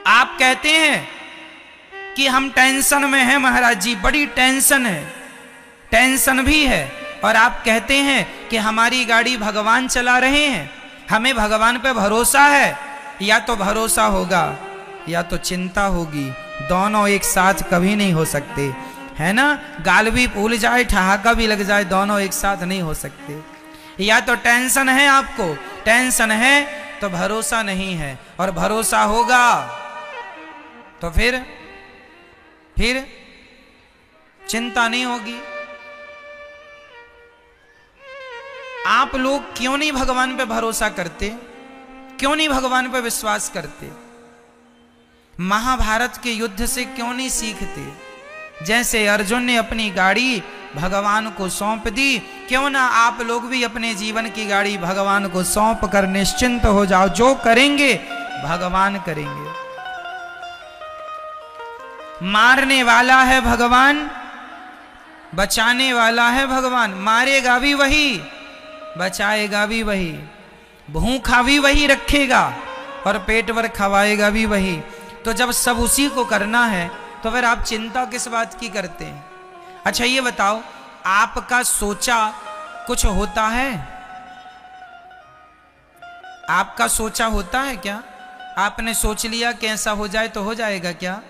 आप कहते हैं कि हम टेंशन में हैं महाराज जी, बड़ी टेंशन है, टेंशन भी है, और आप कहते हैं कि हमारी गाड़ी भगवान चला रहे हैं, हमें भगवान पे भरोसा है। या तो भरोसा होगा या तो चिंता होगी, दोनों एक साथ कभी नहीं हो सकते, है ना। गाल भी फूल जाए, ठहाका भी लग जाए, दोनों एक साथ नहीं हो सकते। या तो टेंशन है, आपको टेंशन है तो भरोसा नहीं है, और भरोसा होगा तो फिर चिंता नहीं होगी। आप लोग क्यों नहीं भगवान पे भरोसा करते, क्यों नहीं भगवान पे विश्वास करते? महाभारत के युद्ध से क्यों नहीं सीखते? जैसे अर्जुन ने अपनी गाड़ी भगवान को सौंप दी, क्यों ना आप लोग भी अपने जीवन की गाड़ी भगवान को सौंप कर निश्चिंत हो जाओ, जो करेंगे भगवान करेंगे। मारने वाला है भगवान, बचाने वाला है भगवान। मारेगा भी वही, बचाएगा भी वही, भूखा भी वही रखेगा और पेट भर खवाएगा भी वही। तो जब सब उसी को करना है तो फिर आप चिंता किस बात की करते हैं? अच्छा ये बताओ, आपका सोचा कुछ होता है? आपका सोचा होता है क्या? आपने सोच लिया कि ऐसा हो जाए तो हो जाएगा क्या?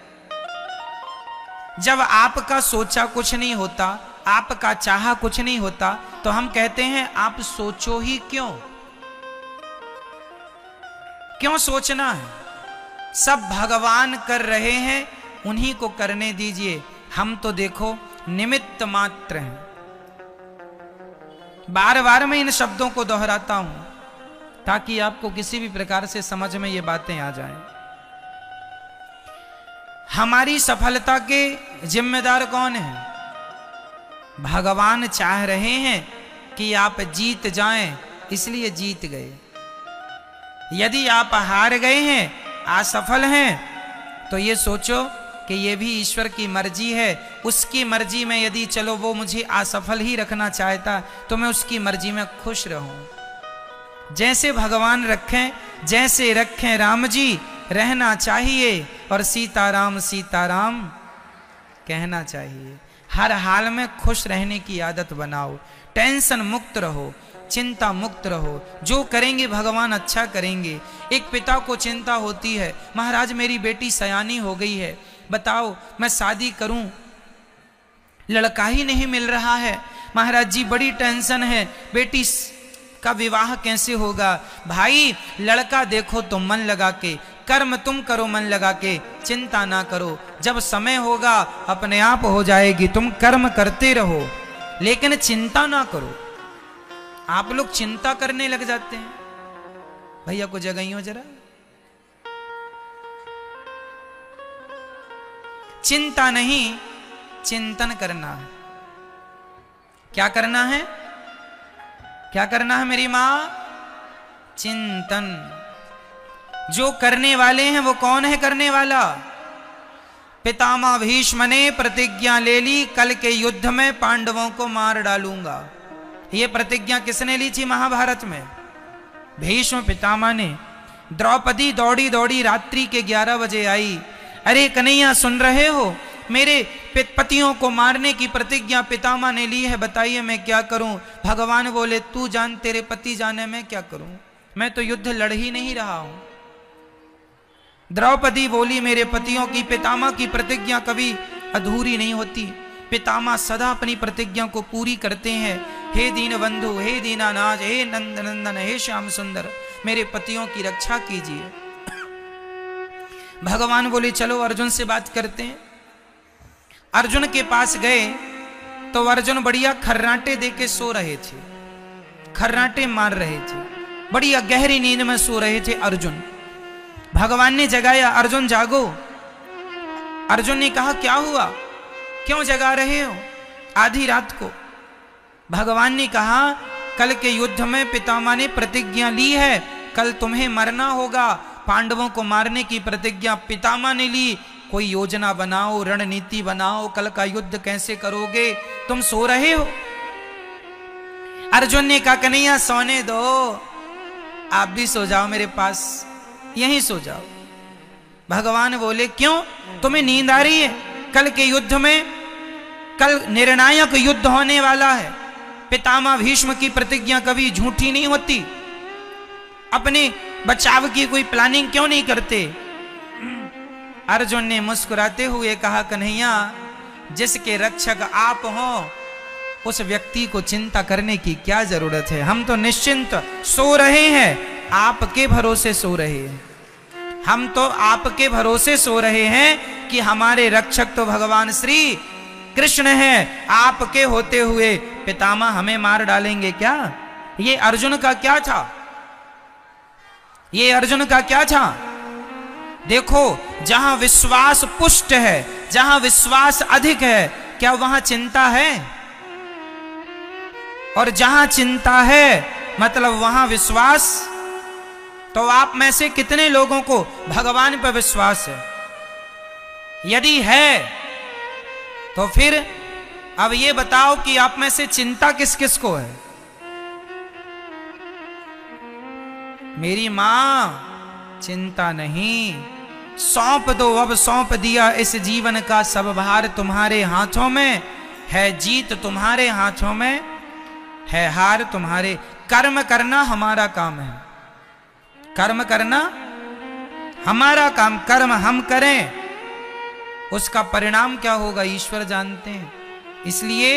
जब आपका सोचा कुछ नहीं होता, आपका चाहा कुछ नहीं होता, तो हम कहते हैं आप सोचो ही क्यों? क्यों सोचना है? सब भगवान कर रहे हैं, उन्हीं को करने दीजिए, हम तो देखो निमित्त मात्र हैं। बार बार मैं इन शब्दों को दोहराता हूं ताकि आपको किसी भी प्रकार से समझ में ये बातें आ जाएं। हमारी सफलता के जिम्मेदार कौन है? भगवान चाह रहे हैं कि आप जीत जाएं, इसलिए जीत गए। यदि आप हार गए हैं, असफल हैं, तो ये सोचो कि ये भी ईश्वर की मर्जी है। उसकी मर्जी में यदि चलो वो मुझे असफल ही रखना चाहता तो मैं उसकी मर्जी में खुश रहूं। जैसे भगवान रखें, जैसे रखें राम जी, रहना चाहिए, और सीताराम सीताराम कहना चाहिए। हर हाल में खुश रहने की आदत बनाओ, टेंशन मुक्त रहो, चिंता मुक्त रहो। जो करेंगे भगवान अच्छा करेंगे। एक पिता को चिंता होती है, महाराज मेरी बेटी सयानी हो गई है, बताओ मैं शादी करूं, लड़का ही नहीं मिल रहा है, महाराज जी बड़ी टेंशन है, बेटी का विवाह कैसे होगा? भाई लड़का देखो तो मन लगा के, कर्म तुम करो मन लगा के, चिंता ना करो, जब समय होगा अपने आप हो जाएगी। तुम कर्म करते रहो लेकिन चिंता ना करो। आप लोग चिंता करने लग जाते हैं। भैया को जगाइयो जरा। चिंता नहीं, चिंतन करना है। क्या करना है? क्या करना है मेरी मां? चिंतन। जो करने वाले हैं वो कौन है करने वाला? पितामह भीष्म ने प्रतिज्ञा ले ली, कल के युद्ध में पांडवों को मार डालूंगा। ये प्रतिज्ञा किसने ली थी महाभारत में? भीष्म पितामह ने। द्रौपदी दौड़ी दौड़ी रात्रि के 11 बजे आई, अरे कन्हैया सुन रहे हो, मेरे पतियों को मारने की प्रतिज्ञा पितामह ने ली है, बताइए मैं क्या करूं? भगवान बोले तू जान, तेरे पति जाने मैं क्या करूं, मैं तो युद्ध लड़ ही नहीं रहा हूं। द्रौपदी बोली मेरे पतियों की, पितामह की प्रतिज्ञा कभी अधूरी नहीं होती, पितामह सदा अपनी प्रतिज्ञा को पूरी करते हैं। हे दीन बंधु, हे दीनानाथ, हे नंद नंदन, हे श्याम सुंदर, मेरे पतियों की रक्षा कीजिए। भगवान बोले चलो अर्जुन से बात करते हैं। अर्जुन के पास गए तो अर्जुन बढ़िया खर्राटे दे के सो रहे थे, खर्राटे मार रहे थे, बढ़िया गहरी नींद में सो रहे थे अर्जुन। भगवान ने जगाया, अर्जुन जागो। अर्जुन ने कहा क्या हुआ, क्यों जगा रहे हो आधी रात को? भगवान ने कहा कल के युद्ध में पितामह ने प्रतिज्ञा ली है, कल तुम्हें मरना होगा, पांडवों को मारने की प्रतिज्ञा पितामह ने ली, कोई योजना बनाओ, रणनीति बनाओ, कल का युद्ध कैसे करोगे? तुम सो रहे हो। अर्जुन ने कहा कन्हैया सोने दो, आप भी सो जाओ मेरे पास, यहीं सो जाओ। भगवान बोले क्यों, तुम्हें नींद आ रही है? कल के युद्ध में, कल निर्णायक युद्ध होने वाला है। पितामह भीष्म की प्रतिज्ञा कभी झूठी नहीं होती। अपने बचाव की कोई प्लानिंग क्यों नहीं करते? अर्जुन ने मुस्कुराते हुए कहा, कन्हैया, जिसके रक्षक आप हो उस व्यक्ति को चिंता करने की क्या जरूरत है? हम तो निश्चिंत सो रहे हैं, आपके भरोसे सो रहे हैं। हम तो आपके भरोसे सो रहे हैं कि हमारे रक्षक तो भगवान श्री कृष्ण हैं। आपके होते हुए पितामह हमें मार डालेंगे क्या? ये अर्जुन का क्या था? ये अर्जुन का क्या था? देखो, जहां विश्वास पुष्ट है, जहां विश्वास अधिक है, क्या वहां चिंता है? और जहां चिंता है मतलब वहां विश्वास। तो आप में से कितने लोगों को भगवान पर विश्वास है? यदि है तो फिर अब ये बताओ कि आप में से चिंता किस किस को है? मेरी मां, चिंता नहीं, सौंप दो, अब सौंप दिया इस जीवन का सब भार तुम्हारे हाथों में है। जीत तुम्हारे हाथों में है, हार तुम्हारे। कर्म करना हमारा काम है, कर्म करना हमारा काम। कर्म हम करें, उसका परिणाम क्या होगा ईश्वर जानते हैं। इसलिए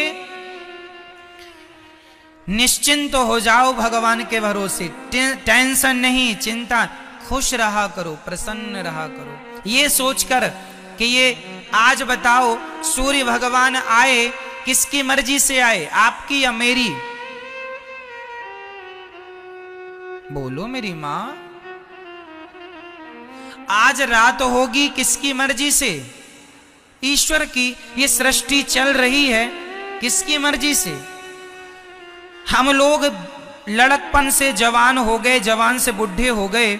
निश्चिंत हो जाओ भगवान के भरोसे। टेंशन नहीं, चिंता, खुश रहा करो, प्रसन्न रहा करो। ये सोचकर कि ये आज बताओ सूर्य भगवान आए, किसकी मर्जी से आए, आपकी या मेरी? बोलो मेरी मां। आज रात होगी किसकी मर्जी से? ईश्वर की। ये सृष्टि चल रही है किसकी मर्जी से? हम लोग लड़कपन से जवान हो गए, जवान से बुढ़े हो गए,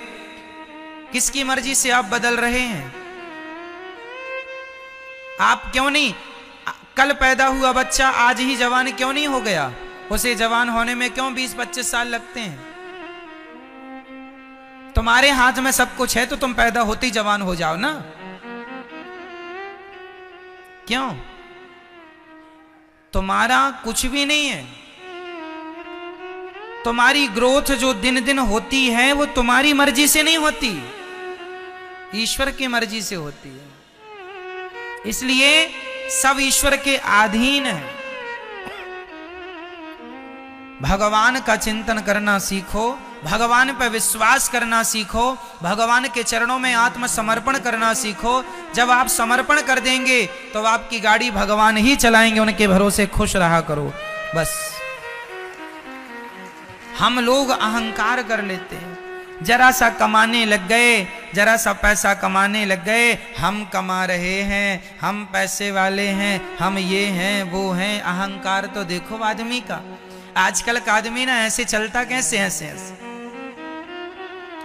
किसकी मर्जी से आप बदल रहे हैं? आप क्यों नहीं, कल पैदा हुआ बच्चा आज ही जवान क्यों नहीं हो गया? उसे जवान होने में क्यों 20-25 साल लगते हैं? तुम्हारे हाथ में सब कुछ है तो तुम पैदा होते ही जवान हो जाओ ना। क्यों? तुम्हारा कुछ भी नहीं है। तुम्हारी ग्रोथ जो दिन दिन होती है वो तुम्हारी मर्जी से नहीं होती, ईश्वर की मर्जी से होती है। इसलिए सब ईश्वर के अधीन है। भगवान का चिंतन करना सीखो, भगवान पर विश्वास करना सीखो, भगवान के चरणों में आत्मसमर्पण करना सीखो। जब आप समर्पण कर देंगे तो आपकी गाड़ी भगवान ही चलाएंगे, उनके भरोसे खुश रहा करो बस। हम लोग अहंकार कर लेते हैं, जरा सा कमाने लग गए, जरा सा पैसा कमाने लग गए, हम कमा रहे हैं, हम पैसे वाले हैं, हम ये हैं वो हैं। अहंकार तो देखो आदमी का, आजकल का आदमी ना ऐसे चलता कैसे, ऐसे ऐसे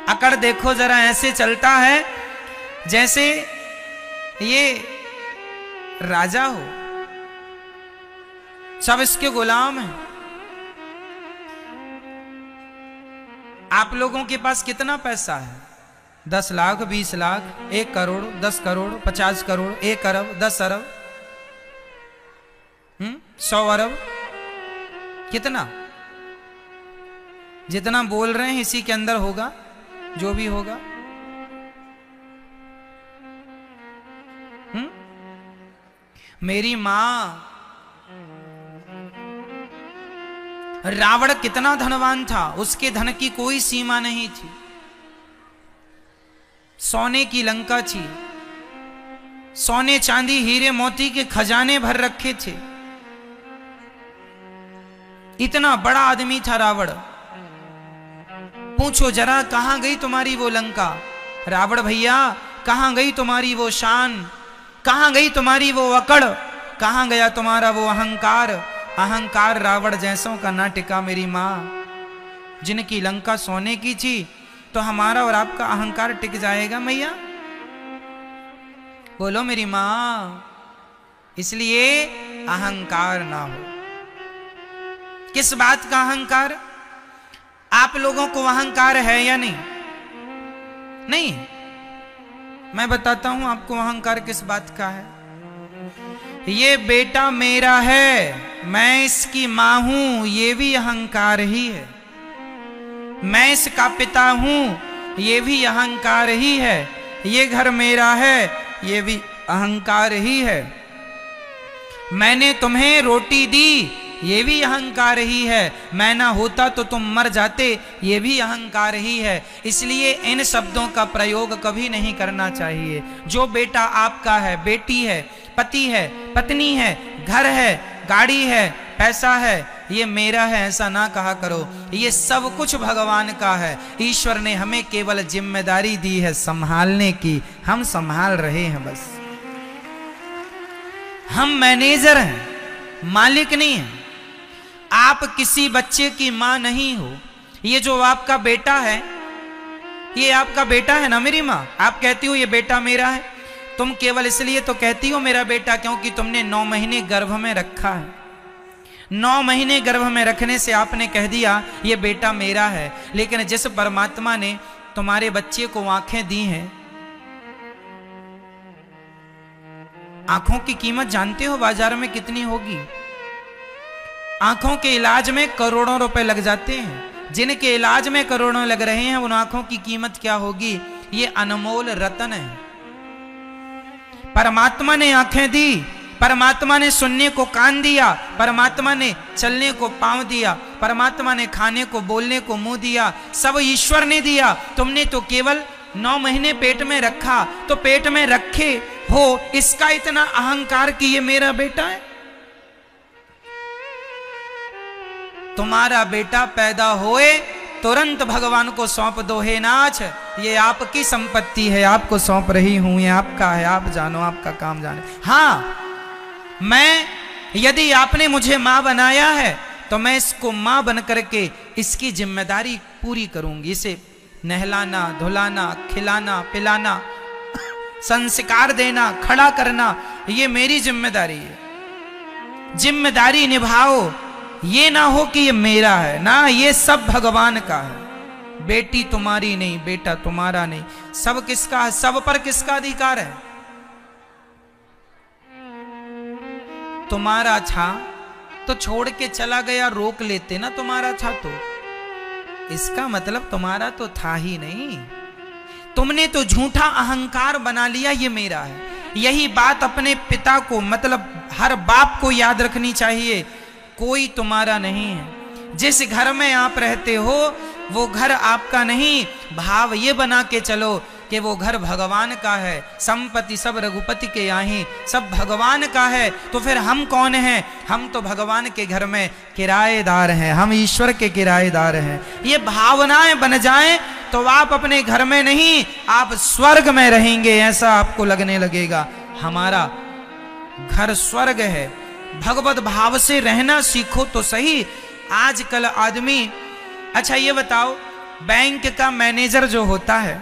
अकड़ देखो जरा, ऐसे चलता है जैसे ये राजा हो, सब इसके गुलाम हैं। आप लोगों के पास कितना पैसा है? 10 लाख, 20 लाख, 1 करोड़, 10 करोड़, 50 करोड़, 1 अरब, 10 अरब, 100 अरब, कितना? जितना बोल रहे हैं इसी के अंदर होगा जो भी होगा। मेरी मां, रावण कितना धनवान था, उसके धन की कोई सीमा नहीं थी। सोने की लंका थी, सोने चांदी हीरे मोती के खजाने भर रखे थे। इतना बड़ा आदमी था रावण। पूछो जरा कहां गई तुम्हारी वो लंका? रावण भैया कहां गई तुम्हारी वो शान? कहां गई तुम्हारी वो अकड़? कहां गया तुम्हारा वो अहंकार? अहंकार रावण जैसों का ना टिका मेरी मां। जिनकी लंका सोने की थी तो हमारा और आपका अहंकार टिक जाएगा मैया? बोलो मेरी मां। इसलिए अहंकार ना हो। किस बात का अहंकार? आप लोगों को अहंकार है या नहीं? नहीं। मैं बताता हूं आपको अहंकार किस बात का है। ये बेटा मेरा है, मैं इसकी मां हूं, ये भी अहंकार ही है। मैं इसका पिता हूं, ये भी अहंकार ही है। ये घर मेरा है, ये भी अहंकार ही है। मैंने तुम्हें रोटी दी, ये भी अहंकार ही है। मैं ना होता तो तुम मर जाते, ये भी अहंकार ही है। इसलिए इन शब्दों का प्रयोग कभी नहीं करना चाहिए। जो बेटा आपका है, बेटी है, पति है, पत्नी है, घर है, गाड़ी है, पैसा है, ये मेरा है ऐसा ना कहा करो। ये सब कुछ भगवान का है। ईश्वर ने हमें केवल जिम्मेदारी दी है संभालने की, हम संभाल रहे हैं बस। हम मैनेजर हैं, मालिक नहीं हैं। आप किसी बच्चे की मां नहीं हो। ये जो आपका बेटा है, ये आपका बेटा है ना मेरी मां। आप कहती हो ये बेटा मेरा है, तुम केवल इसलिए तो कहती हो मेरा बेटा क्योंकि तुमने 9 महीने गर्भ में रखा है। 9 महीने गर्भ में रखने से आपने कह दिया ये बेटा मेरा है। लेकिन जिस परमात्मा ने तुम्हारे बच्चे को आंखें दी हैं, आंखों की कीमत जानते हो बाजार में कितनी होगी? आंखों के इलाज में करोड़ों रुपए लग जाते हैं। जिनके इलाज में करोड़ों लग रहे हैं उन आंखों की कीमत क्या होगी? ये अनमोल रतन है। परमात्मा ने आंखें दी, परमात्मा ने सुनने को कान दिया, परमात्मा ने चलने को पांव दिया, परमात्मा ने खाने को बोलने को मुंह दिया। सब ईश्वर ने दिया। तुमने तो केवल 9 महीने पेट में रखा। तो पेट में रखे हो इसका इतना अहंकार कि ये मेरा बेटा है। तुम्हारा बेटा पैदा होए तुरंत भगवान को सौंप दो, हे नाथ ये आपकी संपत्ति है, आपको सौंप रही हूं, ये आपका है, आप जानो, आपका काम जाने। हाँ, मैं यदि आपने मुझे मां बनाया है तो मैं इसको मां बन करके इसकी जिम्मेदारी पूरी करूंगी। इसे नहलाना, धुलाना, खिलाना, पिलाना, संस्कार देना, खड़ा करना, ये मेरी जिम्मेदारी है। जिम्मेदारी निभाओ। ये ना हो कि ये मेरा है, ना, ये सब भगवान का है। बेटी तुम्हारी नहीं, बेटा तुम्हारा नहीं, सब किसका है? सब पर किसका अधिकार है? तुम्हारा था तो छोड़ के चला गया, रोक लेते ना तुम्हारा था तो। इसका मतलब तुम्हारा तो था ही नहीं। तुमने तो झूठा अहंकार बना लिया ये मेरा है। यही बात अपने पिता को, मतलब हर बाप को याद रखनी चाहिए। कोई तुम्हारा नहीं है। जिस घर में आप रहते हो वो घर आपका नहीं। भाव ये बना के चलो कि वो घर भगवान का है। संपत्ति सब रघुपति के यहाँ, सब भगवान का है। तो फिर हम कौन हैं? हम तो भगवान के घर में किराएदार हैं, हम ईश्वर के किराएदार हैं। ये भावनाएं बन जाएं तो आप अपने घर में नहीं, आप स्वर्ग में रहेंगे, ऐसा आपको लगने लगेगा। हमारा घर स्वर्ग है। भगवत भाव से रहना सीखो तो सही। आजकल आदमी, अच्छा ये बताओ, बैंक का मैनेजर जो होता है,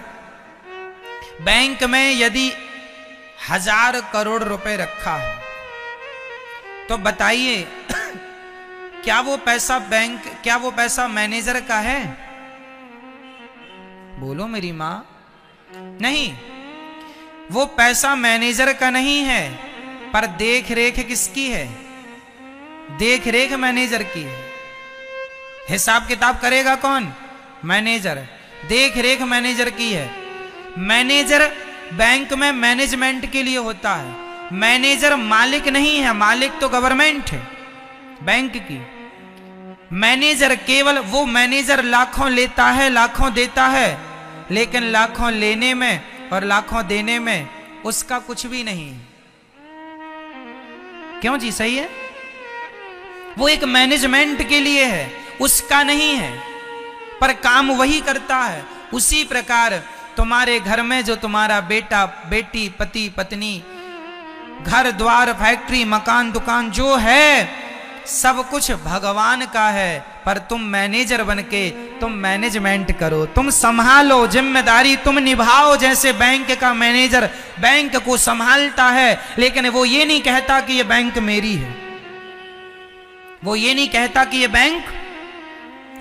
बैंक में यदि 1000 करोड़ रुपए रखा है तो बताइए क्या वो पैसा मैनेजर का है? बोलो मेरी मां। नहीं, वो पैसा मैनेजर का नहीं है, पर देख रेख किसकी है? देख रेख मैनेजर की है। हिसाब किताब करेगा कौन? मैनेजर। देख रेख मैनेजर की है। मैनेजर बैंक में मैनेजमेंट के लिए होता है। मैनेजर मालिक नहीं है, मालिक तो गवर्नमेंट है बैंक की। मैनेजर केवल वो मैनेजर लाखों लेता है, लाखों देता है, लेकिन लाखों लेने में और लाखों देने में उसका कुछ भी नहीं। क्यों जी? सही है। वो एक मैनेजमेंट के लिए है, उसका नहीं है, पर काम वही करता है। उसी प्रकार तुम्हारे घर में जो तुम्हारा बेटा, बेटी, पति, पत्नी, घर द्वार, फैक्ट्री, मकान, दुकान जो है, सब कुछ भगवान का है। पर तुम मैनेजर बनके तुम मैनेजमेंट करो, तुम संभालो, जिम्मेदारी तुम निभाओ। जैसे बैंक का मैनेजर बैंक को संभालता है, लेकिन वो ये नहीं कहता कि ये बैंक मेरी है, वो ये नहीं कहता कि ये बैंक।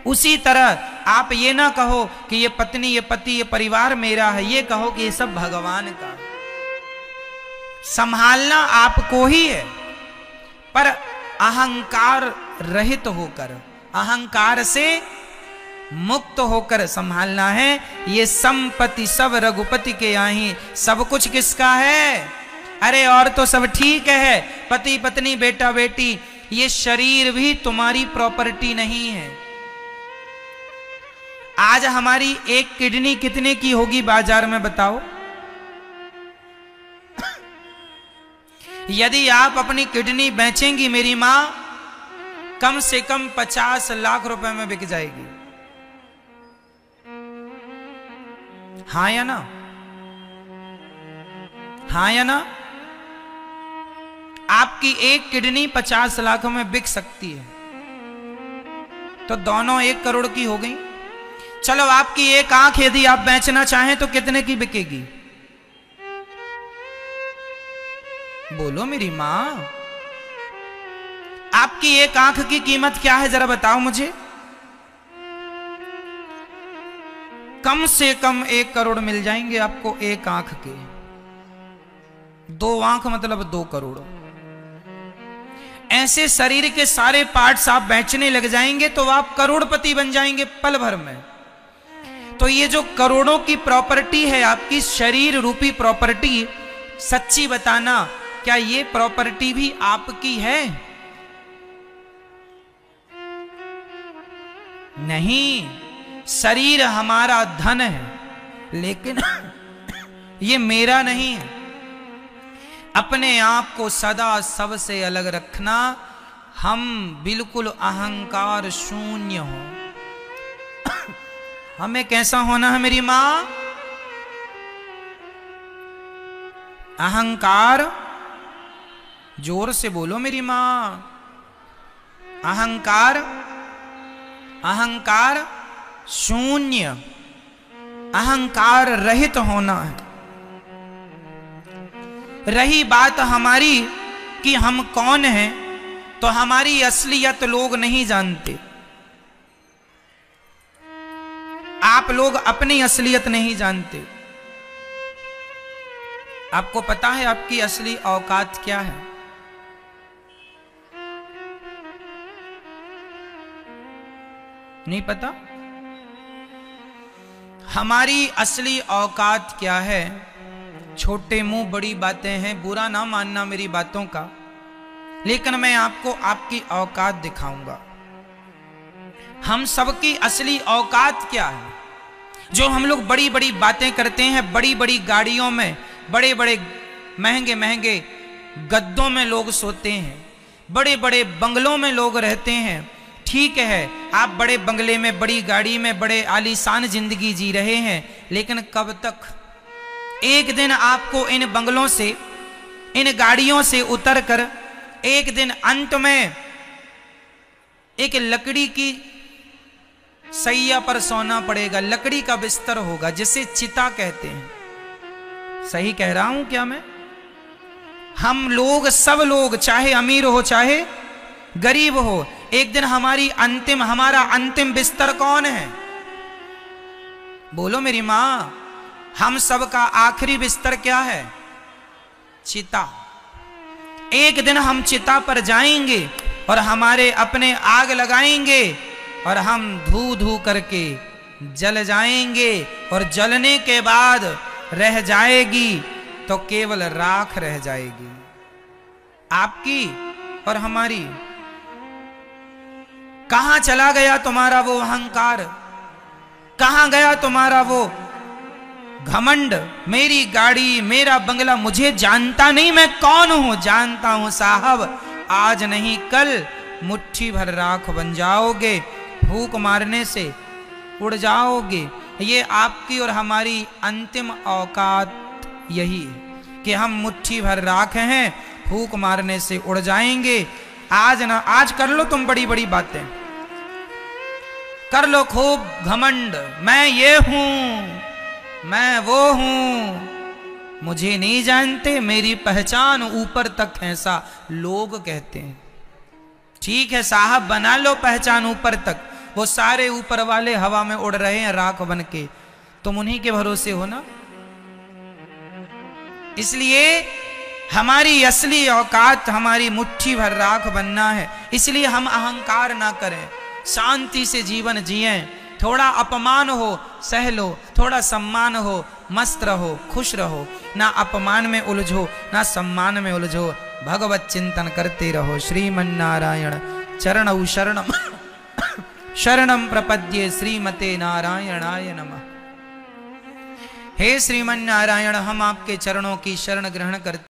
उसी तरह आप ये ना कहो कि ये पत्नी, ये पति, ये परिवार मेरा है, ये कहो कि ये सब भगवान का है। संभालना आपको ही है, पर अहंकार रहित होकर, अहंकार से मुक्त होकर संभालना है। ये संपत्ति सब रघुपति के आही, सब कुछ किसका है? अरे और तो सब ठीक है, पति पत्नी बेटा बेटी, ये शरीर भी तुम्हारी प्रॉपर्टी नहीं है। आज हमारी एक किडनी कितने की होगी बाजार में बताओ? यदि आप अपनी किडनी बेचेंगी मेरी मां, कम से कम 50 लाख रुपए में बिक जाएगी। हाँ या ना? हाँ या ना? आपकी एक किडनी 50 लाख में बिक सकती है, तो दोनों 1 करोड़ की हो गई। चलो आपकी एक आंख यदि आप बेचना चाहें तो कितने की बिकेगी? बोलो मेरी मां, आपकी एक आंख की कीमत क्या है जरा बताओ मुझे। कम से कम 1 करोड़ मिल जाएंगे आपको एक आंख के। 2 आंख मतलब 2 करोड़। ऐसे शरीर के सारे पार्ट्स आप बेचने लग जाएंगे तो आप करोड़पति बन जाएंगे पल भर में। तो ये जो करोड़ों की प्रॉपर्टी है आपकी, शरीर रूपी प्रॉपर्टी, सच्ची बताना क्या ये प्रॉपर्टी भी आपकी है? नहीं, शरीर हमारा धन है, लेकिन ये मेरा नहीं है। अपने आप को सदा सबसे अलग रखना, हम बिल्कुल अहंकार शून्य हो। हमें कैसा होना है मेरी मां? अहंकार, जोर से बोलो मेरी मां, अहंकार, अहंकार शून्य, अहंकार रहित होना है। रही बात हमारी कि हम कौन हैं, तो हमारी असलियत लोग नहीं जानते। आप लोग अपनी असलियत नहीं जानते। आपको पता है आपकी असली औकात क्या है? नहीं पता? हमारी असली औकात क्या है? छोटे मुंह बड़ी बातें हैं, बुरा ना मानना मेरी बातों का, लेकिन मैं आपको आपकी औकात दिखाऊंगा। हम सबकी असली औकात क्या है? जो हम लोग बड़ी बड़ी बातें करते हैं, बड़ी बड़ी गाड़ियों में, बड़े बड़े महंगे महंगे गद्दों में लोग सोते हैं, बड़े बड़े बंगलों में लोग रहते हैं। ठीक है, आप बड़े बंगले में, बड़ी गाड़ी में, बड़े आलीशान जिंदगी जी रहे हैं, लेकिन कब तक? एक दिन आपको इन बंगलों से, इन गाड़ियों से उतरकर एक दिन अंत में एक लकड़ी की सैया पर सोना पड़ेगा, लकड़ी का बिस्तर होगा जिसे चिता कहते हैं। सही कह रहा हूं क्या मैं? हम लोग, सब लोग, चाहे अमीर हो चाहे गरीब हो, एक दिन हमारा अंतिम बिस्तर कौन है? बोलो मेरी मां, हम सबका आखिरी बिस्तर क्या है? चिता। एक दिन हम चिता पर जाएंगे और हमारे अपने आग लगाएंगे और हम धू धू करके जल जाएंगे, और जलने के बाद रह जाएगी तो केवल राख रह जाएगी, आपकी और हमारी। कहां चला गया तुम्हारा वो अहंकार? कहां गया तुम्हारा वो घमंड? मेरी गाड़ी, मेरा बंगला, मुझे जानता नहीं मैं कौन हूं? जानता हूं साहब, आज नहीं कल मुट्ठी भर राख बन जाओगे, फूंक मारने से उड़ जाओगे। ये आपकी और हमारी अंतिम औकात यही है कि हम मुट्ठी भर राख हैं, फूंक मारने से उड़ जाएंगे। आज कर लो तुम बड़ी बड़ी बातें, कर लो खूब घमंड, मैं ये हूं, मैं वो हूं, मुझे नहीं जानते, मेरी पहचान ऊपर तक है, ऐसा लोग कहते हैं। ठीक है साहब, बना लो पहचान ऊपर तक, वो सारे ऊपर वाले हवा में उड़ रहे हैं राख बन के, तुम उन्हीं के भरोसे हो ना। इसलिए हमारी असली औकात हमारी मुट्ठी भर राख बनना है। इसलिए हम अहंकार ना करें, शांति से जीवन जिएं। थोड़ा अपमान हो सह लो, थोड़ा सम्मान हो मस्त रहो, खुश रहो, ना अपमान में उलझो ना सम्मान में उलझो, भगवत चिंतन करते रहो। श्रीमन्नारायण चरणौ शरणम शरणम प्रपद्ये श्रीमते नारायणाय नमः। हे श्रीमन्नारायण, हम आपके चरणों की शरण ग्रहण करते